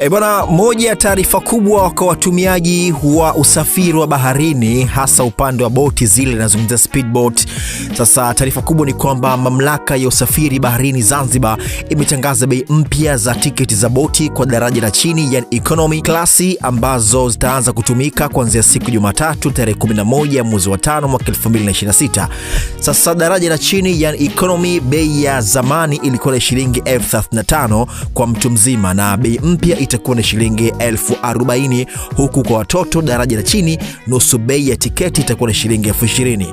Bwana, moja ya taarifa kubwa kwa watumiaji wa usafiri wa baharini, hasa upande wa boti zile nazungumzia speedboat. Sasa taarifa kubwa ni kwamba mamlaka ya usafiri baharini Zanzibar imetangaza bei mpya za tiketi za boti kwa daraja la chini, yani economy class, ambazo zitaanza kutumika kuanzia siku Jumatatu tarehe 11 mwezi wa 5 mwaka 2026. Sasa daraja la chini, yani economy, bei ya zamani ilikuwa ni shilingi 35,000 kwa mtu mzima, na bei mpya itakuwa ni shilingi 40,000, huku kwa watoto daraja la chini nusu bei ya tiketi itakuwa ni shilingi 20,000.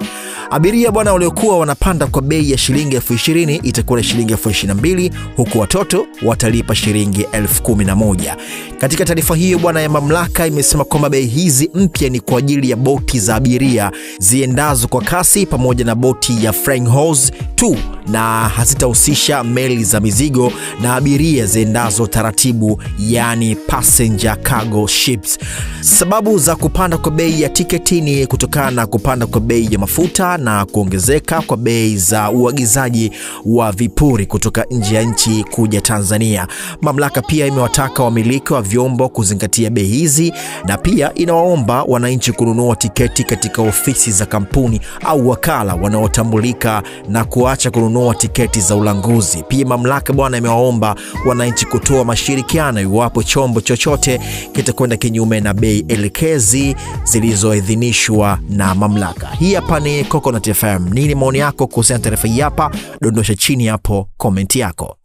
Abiria bwana waliokuwa wanapanda kwa bei ya shilingi 20,000 itakuwa ni shilingi 22,000, huku watoto watalipa shilingi 11,000. Katika taarifa hiyo bwana ya mamlaka imesema kwamba bei hizi mpya ni kwa ajili ya boti za abiria ziendazo kwa kasi pamoja na boti ya flying horse tu, na hazitahusisha meli za mizigo na abiria ziendazo taratibu, yani passenger cargo ships. Sababu za kupanda kwa bei ya tiketi ni kutokana na kupanda kwa bei ya mafuta na kuongezeka kwa bei za uagizaji wa vipuri kutoka nje ya nchi kuja Tanzania. Mamlaka pia imewataka wamiliki wa vyombo kuzingatia bei hizi, na pia inawaomba wananchi kununua tiketi katika ofisi za kampuni au wakala wanaotambulika na kuacha kununua tiketi za ulanguzi. Pia mamlaka bwana imewaomba wananchi kutoa mashirikiano iwapo chombo chochote kitakwenda kinyume na bei elekezi zilizoidhinishwa na mamlaka. Hii hapa ni Coconut FM. Nini maoni yako kuhusiana na taarifa hii hapa? Dondosha chini hapo comment yako.